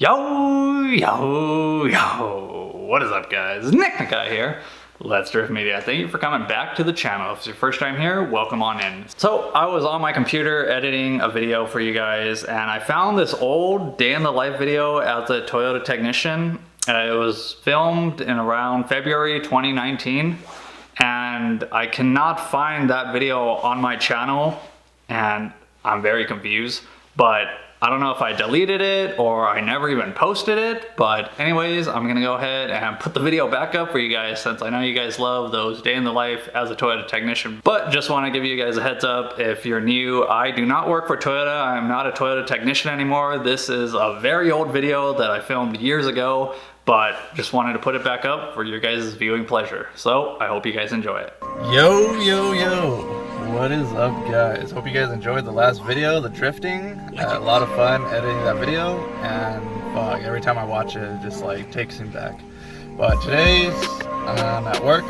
Yo, what is up guys? Nick the Guy here. Let's Drift Media. Thank you for coming back to the channel. If it's your first time here, welcome on in. So I was on my computer editing a video for you guys and I found this old day in the life video as a Toyota technician. It was filmed in around February 2019 and I cannot find that video on my channel and I'm very confused, but I don't know if I deleted it or I never even posted it, but anyways, I'm gonna go ahead and put the video back up for you guys since I know you guys love those day in the life as a Toyota technician. But just wanna give you guys a heads up, if you're new, I do not work for Toyota. I'm not a Toyota technician anymore. This is a very old video that I filmed years ago, but just wanted to put it back up for your guys' viewing pleasure. So I hope you guys enjoy it. Yo. What is up guys? Hope you guys enjoyed the last video, the drifting. A lot of fun editing that video and fuck, every time I watch it, it just like takes me back. But today's I'm at work.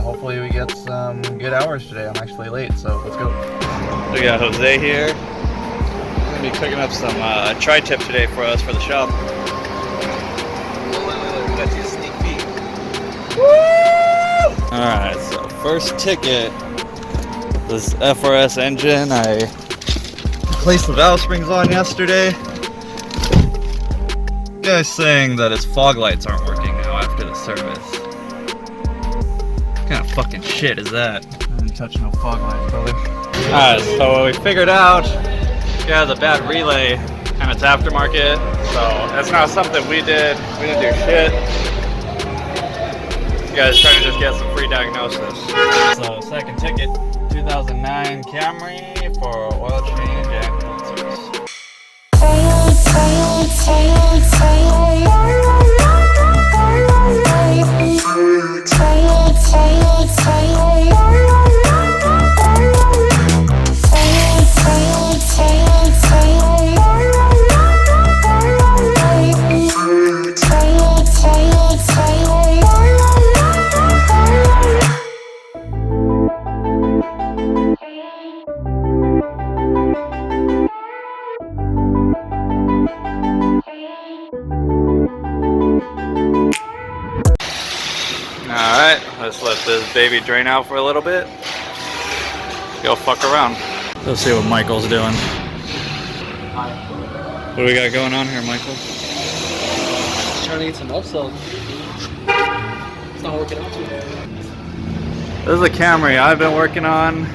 Hopefully we get some good hours today. I'm actually late, so let's go. We got Jose here. He's gonna be cooking up some tri-tip today for us for the shop. We got you a sneak peek. Woo! Alright, so first ticket. This FRS engine, I replaced the valve springs on yesterday. Guy's saying that his fog lights aren't working now after the service. What kind of fucking shit is that? I didn't touch no fog lights, brother. Alright, so what we figured out, he has a bad relay and it's aftermarket, so that's not something we did. We didn't do shit. This guy's trying to just get some free diagnosis. So second ticket. 2009 Camry for oil change and coolant service. Alright, let's let this baby drain out for a little bit. Go fuck around. Let's see what Michael's doing. What do we got going on here, Michael? Just trying to get some upsells. It's not working out too well. This is a Camry I've been working on.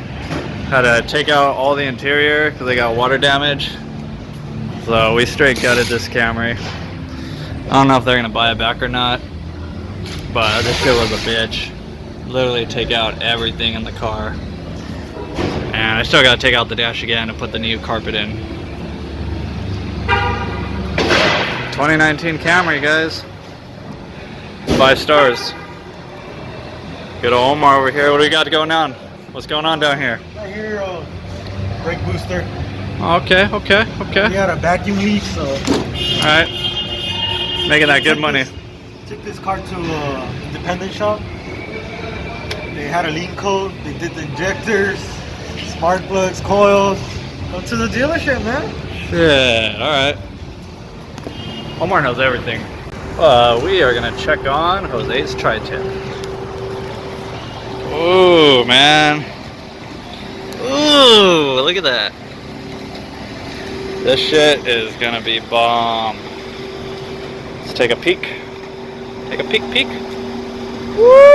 Had to take out all the interior because they got water damage. So we straight gutted this Camry. I don't know if they're gonna buy it back or not. But this shit was a bitch. Literally take out everything in the car. And I still gotta take out the dash again and put the new carpet in. 2019 Camry, guys. 5 stars. Good old Omar over here. What do we got going on? What's going on down here? Right here, brake booster. Okay. We had a vacuum leak, so. Alright. Making that good money. Took this car to an independent shop. They had a leak code. They did the injectors, spark plugs, coils. Go to the dealership, man. Shit, alright. Omar knows everything. We are gonna check on Jose's tri-tip. Ooh, man. Ooh, look at that. This shit is gonna be bomb. Let's take a peek. Take a peek. Woo!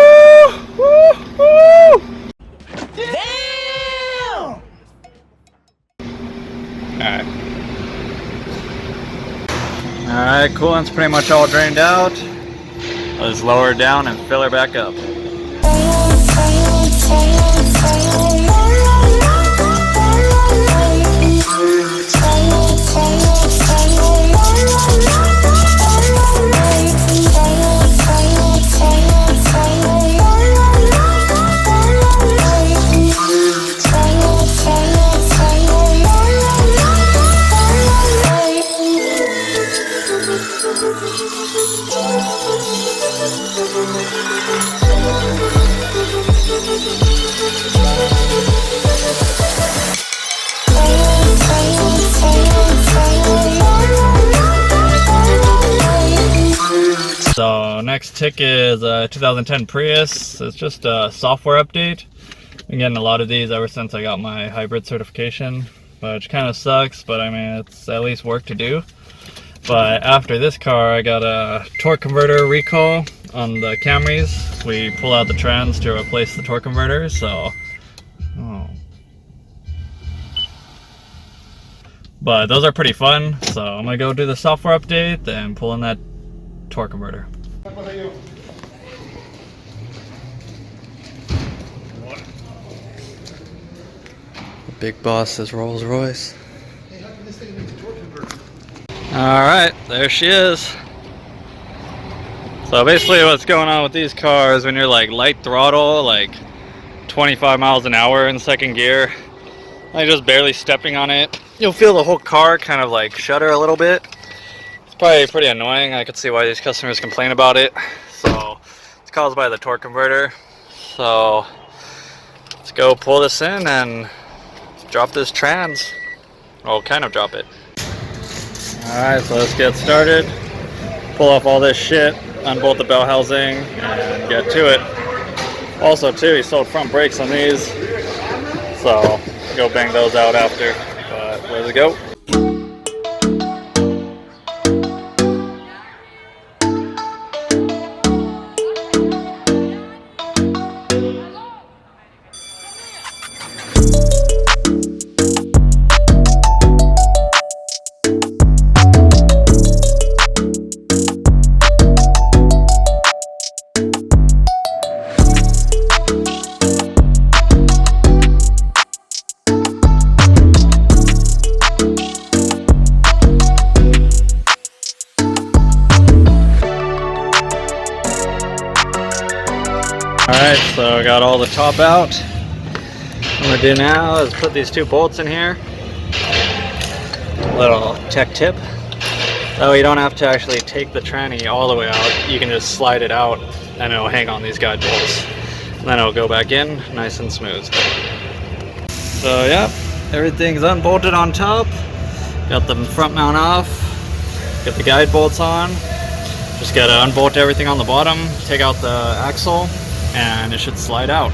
Damn! Alright, coolant's pretty much all drained out. Let's lower her down and fill her back up. next tick is a 2010 Prius. It's just a software update. I'm getting a lot of these ever since I got my hybrid certification, which kind of sucks, but I mean, it's at least work to do. But after this car, I got a torque converter recall on the Camrys. We pull out the trans to replace the torque converter, so... Oh. But those are pretty fun, so I'm gonna go do the software update and pull in that torque converter. The big boss is Rolls Royce. Alright, there she is. So basically what's going on with these cars, when you're like light throttle, like 25 miles an hour in second gear, like just barely stepping on it, you'll feel the whole car kind of like shudder a little bit. It's probably pretty annoying. I could see why these customers complain about it. So it's caused by the torque converter. So let's go pull this in and drop this trans. Well, kind of drop it. Alright, so let's get started. Pull off all this shit, unbolt the bell housing, and get to it. Also too, he sold front brakes on these, so go bang those out after. But let's go. Alright, so I got all the top out. What I'm gonna do now is put these two bolts in here. Little tech tip. That way you don't have to actually take the tranny all the way out. You can just slide it out and it'll hang on these guide bolts. And then it'll go back in nice and smooth. So yeah, everything's unbolted on top. Got the front mount off. Got the guide bolts on. Just gotta unbolt everything on the bottom, take out the axle, and it should slide out.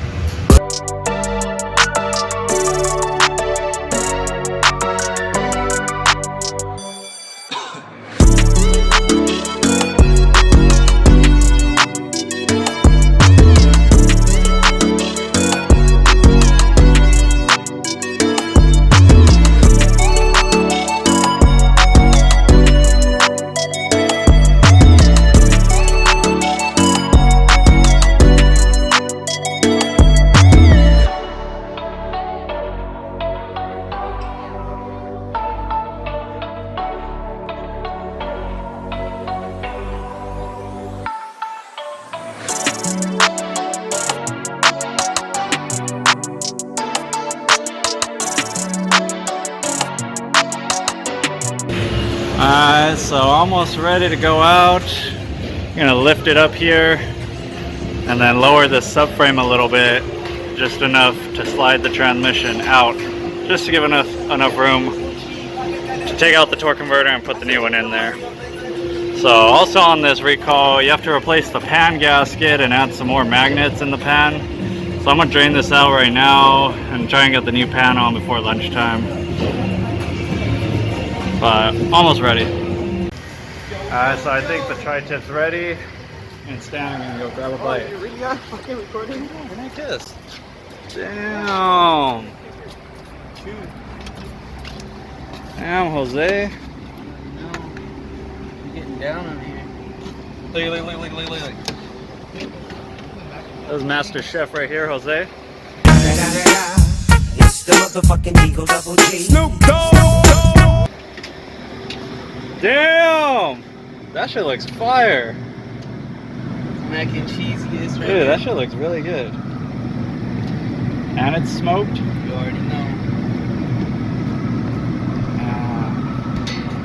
Alright, so almost ready to go out. I'm gonna lift it up here and then lower the subframe a little bit, just enough to slide the transmission out, just to give enough room to take out the torque converter and put the new one in there. So also on this recall, you have to replace the pan gasket and add some more magnets in the pan. So I'm gonna drain this out right now and try and get the new pan on before lunchtime. But almost ready. Alright, so I think the tri-tip's ready. And Stan, I'm gonna go grab a bite. You really are fucking recording? Good night, kiss. Damn. Damn, Jose. No. You're getting down on here. Look. This is Master Chef right here, Jose. It's the motherfucking Eagle Double G. Snoop Dogg! Damn! That shit looks fire. Mac and cheese is right Dude, there. that shit looks really good. And it's smoked. You already know.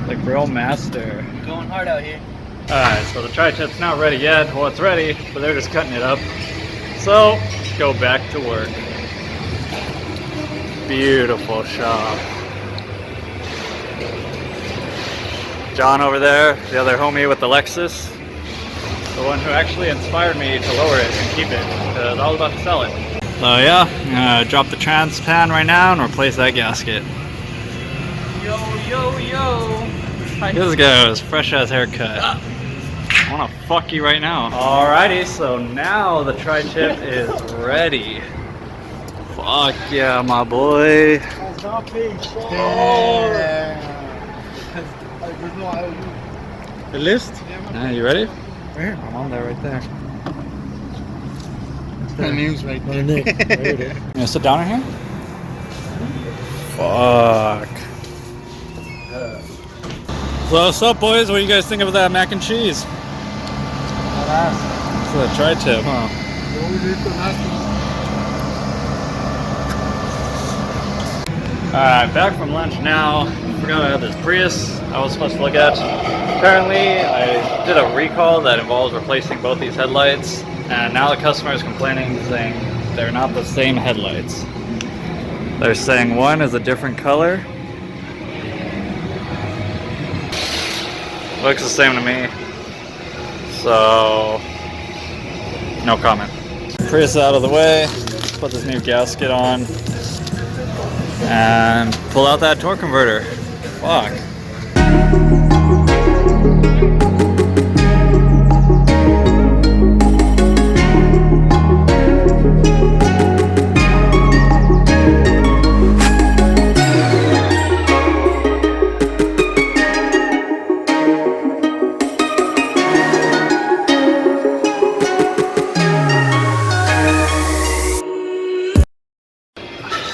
The grill master. Going hard out here. Alright, so the tri-tip's not ready yet. Well, it's ready, but they're just cutting it up. So, let's go back to work. Beautiful shop. John over there, the other homie with the Lexus. the one who actually inspired me to lower it and keep it, because I was about to sell it. So yeah, I'm gonna drop the trans pan right now and replace that gasket. Yo, yo, yo. This goes, fresh ass haircut. I wanna fuck you right now. Alrighty, so now the tri-tip is ready. Fuck yeah, my boy. The list? Yeah, you ready? I'm on there right there. My name's right there. You gonna sit down in here? Fuck. So what's up, boys? What do you guys think of that mac and cheese? It's a tri-tip, huh? Alright, back from lunch now. Forgot I had this Prius I was supposed to look at. Apparently, I did a recall that involves replacing both these headlights, and now the customer is complaining, saying they're not the same headlights. They're saying one is a different color. Looks the same to me. So, no comment. Prius out of the way. Put this new gasket on. And pull out that torque converter. Fuck.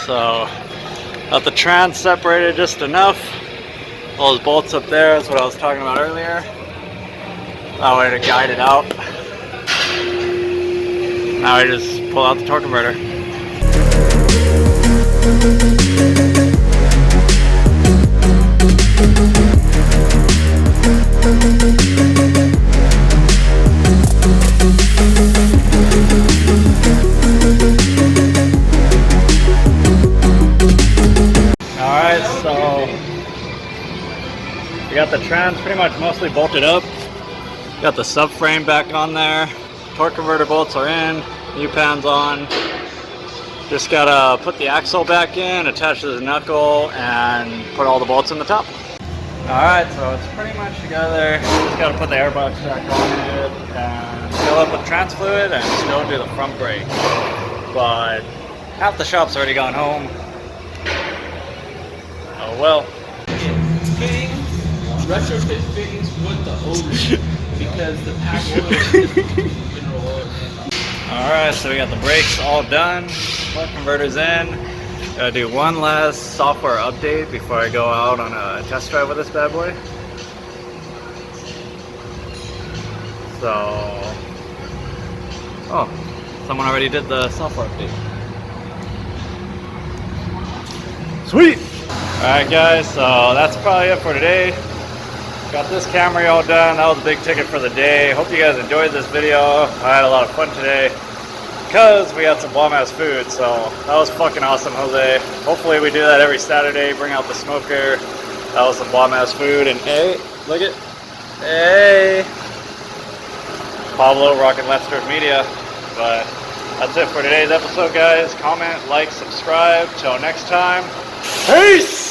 So, got the trans separated just enough. All those bolts up there, that's what I was talking about earlier. That way to guide it out. Now I just pull out the torque converter. Alright, so we got the trans pretty much mostly bolted up. Got the subframe back on there. Torque converter bolts are in. New pan's on. Just gotta put the axle back in, attach the knuckle, and put all the bolts in the top. Alright, so it's pretty much together. Just gotta put the airbox back on it and fill up with trans fluid and still do the front brake. But half the shop's already gone home. Oh well. Fittings, retrofit fittings with the odor because the pack oil is mineral oil. Alright, so we got the brakes all done, torque converter's in. Gotta do one last software update before I go out on a test drive with this bad boy. So, oh, someone already did the software update. Sweet! Alright guys, so that's probably it for today. Got this Camry all done. That was a big ticket for the day. Hope you guys enjoyed this video. I had a lot of fun today because we had some bomb-ass food, so that was fucking awesome, Jose. Hopefully we do that every Saturday, bring out the smoker. That was some bomb-ass food, and hey, look it. Hey! Pablo rocking Let's Drift Media. But that's it for today's episode, guys. Comment, like, subscribe. Till next time, peace!